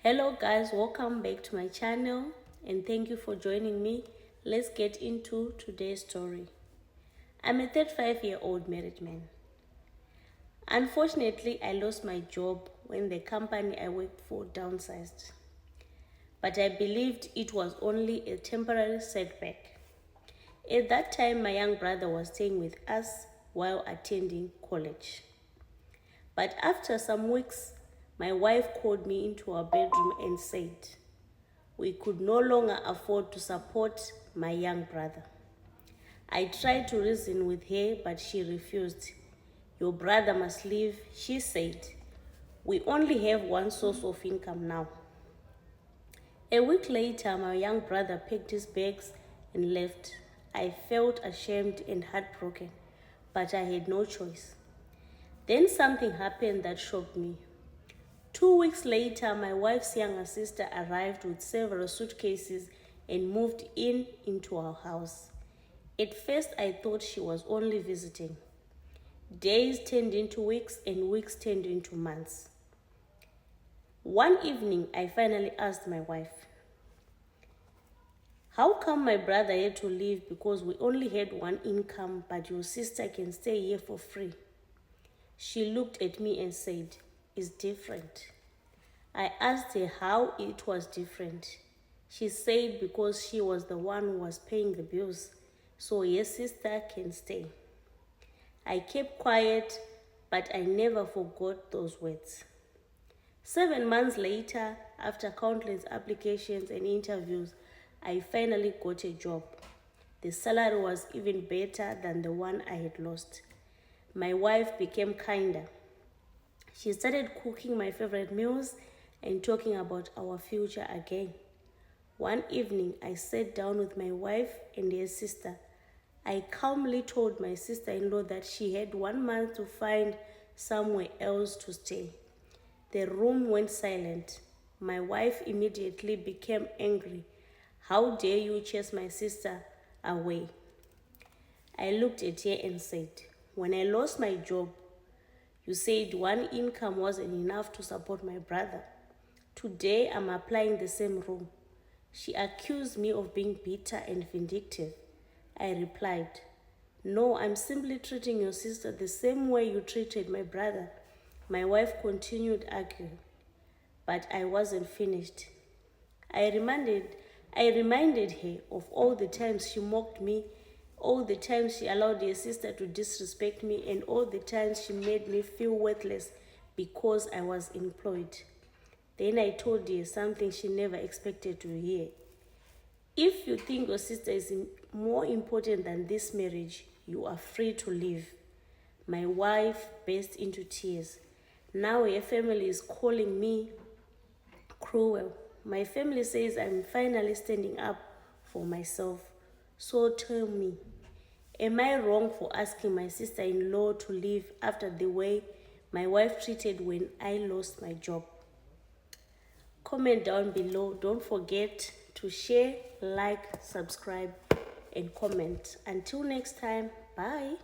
Hello guys, welcome back to my channel and thank you for joining me. Let's get into today's story. I'm a 35-year-old married man. Unfortunately, I lost my job when the company I worked for downsized. But I believed it was only a temporary setback. At that time, my young brother was staying with us while attending college. But after some weeks, my wife called me into our bedroom and said, we could no longer afford to support my young brother. I tried to reason with her, but she refused. Your brother must leave, she said. We only have one source of income now. A week later, my young brother packed his bags and left. I felt ashamed and heartbroken, but I had no choice. Then something happened that shocked me. 2 weeks later, my wife's younger sister arrived with several suitcases and moved into our house. At first, I thought she was only visiting. Days turned into weeks and weeks turned into months. One evening, I finally asked my wife, how come my brother had to leave because we only had one income, but your sister can stay here for free? She looked at me and said, it's different. I asked her how it was different. She said because she was the one who was paying the bills, so her sister can stay. I kept quiet, but I never forgot those words. 7 months later, after countless applications and interviews, I finally got a job. The salary was even better than the one I had lost. My wife became kinder. She started cooking my favorite meals and talking about our future again. One evening, I sat down with my wife and her sister. I calmly told my sister-in-law that she had 1 month to find somewhere else to stay. The room went silent. My wife immediately became angry. How dare you chase my sister away? I looked at her and said, when I lost my job, you said one income wasn't enough to support my brother. Today, I'm applying the same rule. She accused me of being bitter and vindictive. I replied, no, I'm simply treating your sister the same way you treated my brother. My wife continued arguing, but I wasn't finished. I reminded her of all the times she mocked me, all the times she allowed her sister to disrespect me, and all the times she made me feel worthless because I was employed. Then I told her something she never expected to hear. If you think your sister is more important than this marriage, you are free to leave. My wife burst into tears. Now her family is calling me cruel. My family says I'm finally standing up for myself. So tell me, am I wrong for asking my sister-in-law to leave after the way my wife treated when I lost my job? Comment down below. Don't forget to share, like, subscribe, and comment. Until next time, bye.